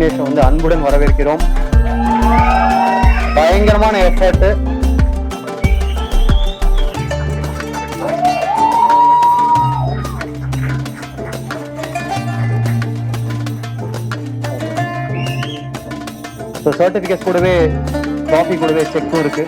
விக்னேஷ் வந்து அன்புடன் வரவேற்கிறோம். பயங்கரமான எஃபர்ட். சர்டிபிகேட் கூடவே காஃபி கூடவே செக்கும் இருக்கு.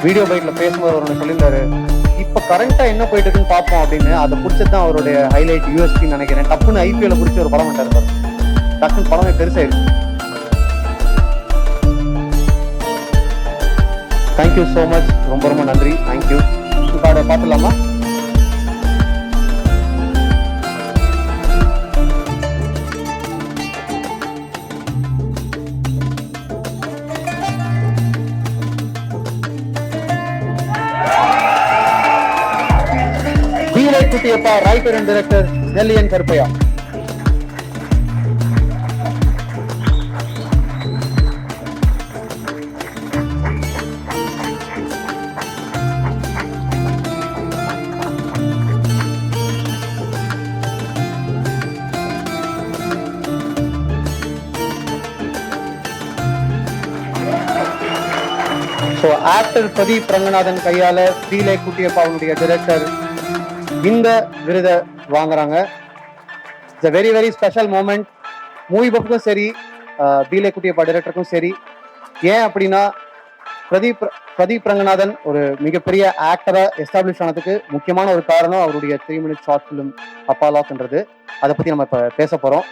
வீடியோ பைட்ல பேசும்போது அவர் ஒன்று சொல்லியிருந்தாரு, இப்போ கரண்டா என்ன போயிட்டு இருக்குன்னு பார்ப்போம் அப்படின்னு. அதை பிடிச்சதான் அவருடைய ஹைலைட் யூஎஸ்பின்னு நினைக்கிறேன். டப்புன்னு ஐபிஎல் பிடிச்சி ஒரு படம் பண்ணிட்டாரு. டக்குன்னு படமே பெருசாயிருக்கு. தேங்க்யூ ஸோ மச், ரொம்ப ரொம்ப நன்றி. தேங்க்யூ. கார்டை பார்த்துலாமா? Kuttiyappa, writer and director Nelliyan Karuppaiah. Actor Pradeep Ranganathan கையால தீலை குட்டியப்பா அவனுடைய டைரக்டர் இந்த விருதை வாங்குறாங்க. It's very very special moment. Movie பப்புக்கும் சரி, தீலை குட்டியப்பா டைரக்டருக்கும் சரி. ஏன் அப்படின்னா, பிரதீப் ரங்கநாதன் ஒரு மிகப்பெரிய ஆக்டரா எஸ்டாப்ளிஷ் ஆனதுக்கு முக்கியமான ஒரு காரணம் அவருடைய 3 மினிட் ஷார்ட் ஃபிலிம் அப்பாலாக்ன்றது. அதை பத்தி நம்ம இப்ப பேச போறோம்.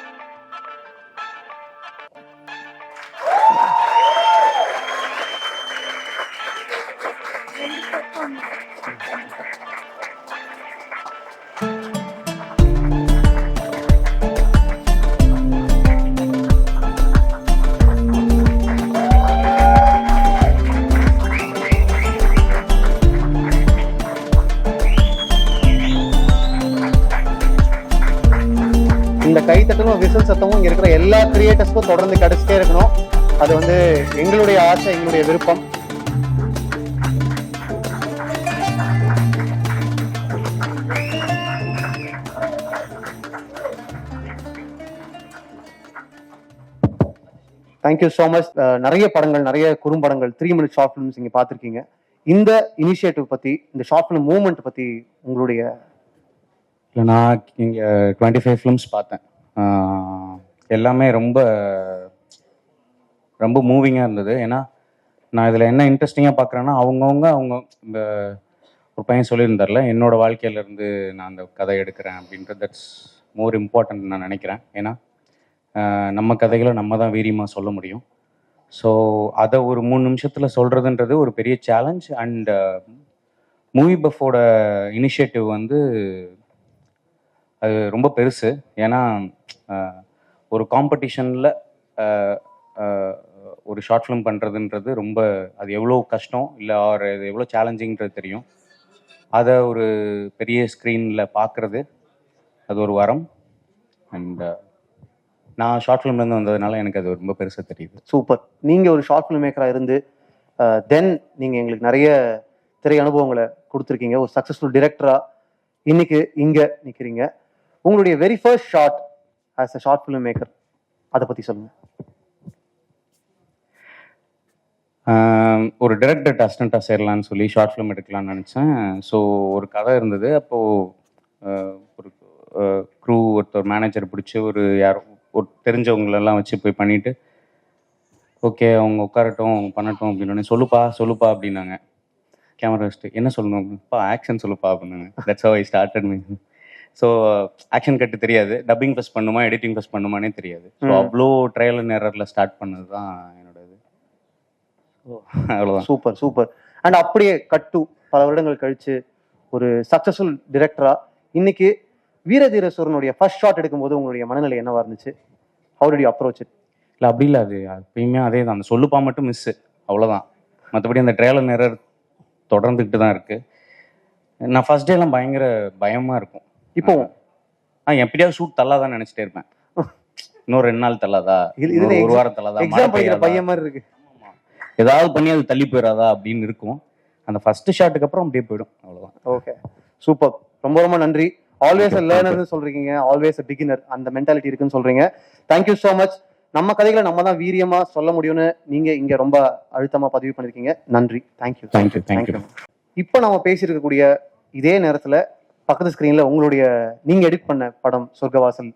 இந்த கைத்தட்டலும் விசில் சத்தமும் இங்க இருக்கிற எல்லா கிரியேட்டர்ஸ்க்கும் தொடர்ந்து கிடைச்சிட்டே இருக்கணும். அது வந்து எங்களுடைய ஆசை, எங்களுடைய விருப்பம். Thank you so much. நிறைய படங்கள், நிறைய குறும்படங்கள், 3 மினிட் ஷார்ட் ஃபிலிம்ஸ் இங்க பார்த்துருக்கீங்க. இந்த இனிஷியேட்டிவ் பத்தி, இந்த ஷார்ட் ஃபிலிம் மூவ்மெண்ட் பத்தி உங்களுடைய... இல்லை, நான் இங்கே 25 ஃபிலிம்ஸ் பார்த்தேன். எல்லாமே ரொம்ப ரொம்ப மூவிங்காக இருந்தது. ஏன்னா நான் இதில் என்ன இன்ட்ரெஸ்டிங்காக பார்க்குறேன்னா, அவங்க இந்த ஒரு பையன் சொல்லியிருந்தார்ல, என்னோட வாழ்க்கையிலேருந்து நான் அந்த கதை எடுக்கிறேன் அப்படின்றது. தட்ஸ் மோர் இம்பார்ட்டன்ட் நான் நினைக்கிறேன். ஏன்னா நம்ம கதைகளை நம்ம தான் வீரியமாக சொல்ல முடியும். ஸோ அதை ஒரு 3 நிமிஷத்தில் சொல்கிறதுன்றது ஒரு பெரிய சேலஞ்ச். அண்ட் மூவி பஃபோட இனிஷியேட்டிவ் வந்து அது ரொம்ப பெருசு. ஏன்னா ஒரு காம்படிஷனில் ஒரு ஷார்ட் ஃபிலிம் பண்ணுறதுன்றது ரொம்ப, அது எவ்வளோ கஷ்டம் இல்லை அது எவ்வளோ சேலஞ்சிங்கிறது தெரியும். அதை ஒரு பெரிய ஸ்க்ரீனில் பார்க்குறது அது ஒரு வரம். அண்ட் நான் ஷார்ட் ஃபிலிம்லேருந்து வந்ததுனால எனக்கு அது ரொம்ப பெருசாக தெரியுது. சூப்பர். நீங்கள் ஒரு ஷார்ட் ஃபிலிம் மேக்கராக இருந்து தென் நீங்கள் எங்களுக்கு நிறைய திரை அனுபவங்களை கொடுத்துருக்கீங்க. ஒரு சக்ஸஸ்ஃபுல் டிரெக்டராக இன்னைக்கு இங்கே நிற்கிறீங்க. உங்களுடைய very first short as a short film maker, அதை பற்றி சொல்லுங்கள். ஒரு டைரக்டர் அசிஸ்டண்ட்டாக சேரலான்னு சொல்லி ஷார்ட் ஃபிலிம் எடுக்கலான்னு நினச்சேன். ஸோ ஒரு கதை இருந்தது. அப்போது ஒரு க்ரூ ஒருத்தர் மேனேஜர் பிடிச்சி ஒரு ஒரு தெரிஞ்சவங்களெல்லாம் வச்சு போய் பண்ணிவிட்டு, ஓகே அவங்க உட்காரட்டும், அவங்க பண்ணட்டும் அப்படின்னு சொல்லுப்பா அப்படின்னாங்க. கேமரா வச்சுட்டு என்ன சொல்லணும்ப்பா, ஆக்ஷன் சொல்லுப்பா அப்படின்னாங்க. That's how I started me. So action cut தெரியாது, டப்பிங் ஃபஸ்ட் பண்ணுமா எடிட்டிங் ஃபஸ்ட் பண்ணுமானே தெரியாது. ஸோ அவ்வளோ ட்ரையல் அண்ட் எரரில் ஸ்டார்ட் பண்ணது தான் என்னோட இது. அவ்வளோதான். Super super. அண்ட் அப்படியே கட்டு பல வருடங்கள் கழிச்சு ஒரு சக்ஸஸ்ஃபுல் டிரெக்டரா இன்னைக்கு வீரதீர சூரனுடைய ஃபர்ஸ்ட் ஷாட் எடுக்கும்போது உங்களுடைய மனநிலை என்னவா இருந்துச்சு? How did you approach it? இல்லை அப்படி இல்லை, அது எப்பயுமே அதே தான். அந்த சொல்லுப்பா மட்டும் மிஸ்ஸு. அவ்வளோதான். மற்றபடி அந்த ட்ரையல் அண்ட் எரர் தொடர்ந்துக்கிட்டு தான் இருக்குது. நான் ஃபர்ஸ்ட் டேலாம் பயங்கர பயமாக இருக்கும். இப்போ எப்படியாவது ஷூட் தள்ளாதான்னு நினச்சிட்டே இருப்பேன். இன்னும் 2 நாள் தள்ளாதா, இது ஒரு வாரம் தள்ளாதா, மழை எக்ஸாம் படிக்கிற பெய்யாதா, பையன் மாதிரி இருக்கு. ஏதாவது பண்ணி அது தள்ளி போயிடாதா அப்படின்னு இருக்கும். அந்த ஃபர்ஸ்ட் ஷாட்டுக்கு அப்புறம் அப்படியே போயிடும், அவ்வளோதான். Okay, super. ரொம்ப ரொம்ப நன்றி. ஆல்வேஸ் அ லேர்னர்னு சொல்றீங்க, ஆல்வேஸ் அ பிகினர், அந்த மென்டாலிட்டி இருக்குன்னு சொல்றீங்க. Thank you so much. நம்ம கதைகளை நம்ம தான் வீரியமா சொல்ல முடியும்னு நீங்க இங்க ரொம்ப அழுத்தமா பதிவு பண்ணிருக்கீங்க. நன்றி. தேங்க்யூ. தேங்க்யூ. இப்போ நம்ம பேசியிருக்கக்கூடிய இதே நேரத்துல பக்கத்து ஸ்கிரீன்ல உங்களுடைய நீங்க எடிட் பண்ண படம் சொர்க்கவாசல்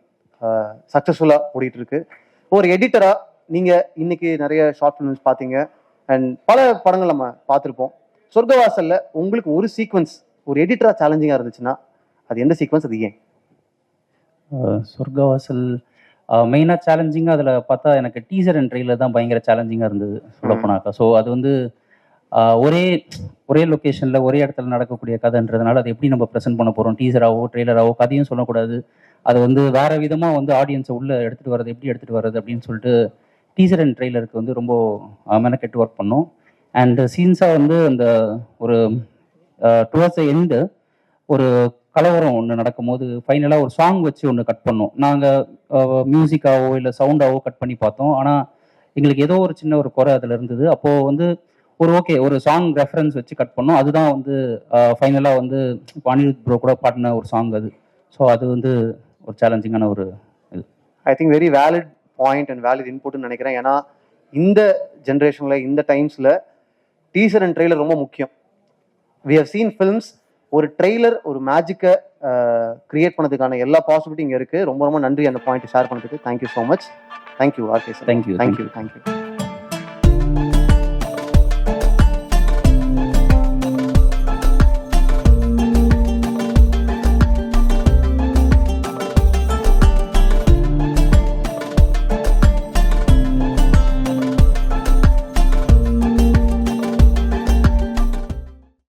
சக்சஸ்ஃபுல்லா ஓடிட்டு இருக்கு. ஒரு எடிட்டரா நீங்க இன்னைக்கு நிறைய ஷார்ட் ஃபிலிம்ஸ் பார்த்தீங்க அண்ட் பல படங்கள் நம்ம பார்த்துருப்போம். சொர்க்கவாசல்ல உங்களுக்கு ஒரு சீக்வன்ஸ் ஒரு எடிட்டரா சேலஞ்சிங்கா இருந்துச்சுன்னா அது எந்த சீக்வன்ஸ், அது ஏன்? சொர்க்கவாசல் மெயினாக சேலஞ்சிங்காக அதில் பார்த்தா எனக்கு டீசர் அண்ட் ட்ரெயிலர் தான் பயங்கர சேலஞ்சிங்காக இருந்தது சொல்லப்போனாக்கா. ஸோ அது வந்து ஒரே லொக்கேஷனில் ஒரே இடத்துல நடக்கக்கூடிய கதைன்றதுனால அதை எப்படி நம்ம ப்ரெசென்ட் பண்ண போகிறோம், டீசராகவோ ட்ரெய்லராகவோ கதையும் சொல்லக்கூடாது. அது வந்து வேறு விதமாக வந்து ஆடியன்ஸை உள்ளே எடுத்துகிட்டு வர்றது, எப்படி எடுத்துகிட்டு வர்றது அப்படின்னு சொல்லிட்டு டீசர் அண்ட் ட்ரெய்லருக்கு வந்து ரொம்ப மெனக்கெட்டு ஒர்க் பண்ணோம். அண்ட் சீன்ஸாக வந்து அந்த ஒரு டுவர்ட்ஸ் எண்டு ஒரு கலவரம் ஒன்று நடக்கும்போது ஃபைனலாக ஒரு சாங் வச்சு ஒன்று கட் பண்ணோம். நாங்கள் மியூசிக்காவோ இல்லை சவுண்டாவோ கட் பண்ணி பார்த்தோம். ஆனால் எங்களுக்கு ஏதோ ஒரு சின்ன ஒரு குறை அதில் இருந்தது. அப்போது வந்து ஒரு சாங் ரெஃபரன்ஸ் வச்சு கட் பண்ணோம். அதுதான் வந்து ஃபைனலாக வந்து அனிருத் ப்ரோ கூட பாடின ஒரு சாங் அது. ஸோ அது வந்து ஒரு சேலஞ்சிங்கான ஒரு இது. I think very valid point and valid இன்புட்னு நினைக்கிறேன். ஏன்னா இந்த ஜென்ரேஷனில் இந்த டைம்ஸில் டீசர் அண்ட் ட்ரெய்லர் ரொம்ப முக்கியம். வி ஹவ் சீன் ஃபிலிம்ஸ், ஒரு ட்ரெய்லர் ஒரு மேஜிக்கை கிரியேட் பண்ணதுக்கான எல்லா பாசிபிலிட்டி இங்கே இருக்குது. ரொம்ப ரொம்ப நன்றி அந்த பாயிண்ட் ஷேர் பண்ணதுக்கு. Thank you so much. Thank you RK sir. Thank you. Thank you.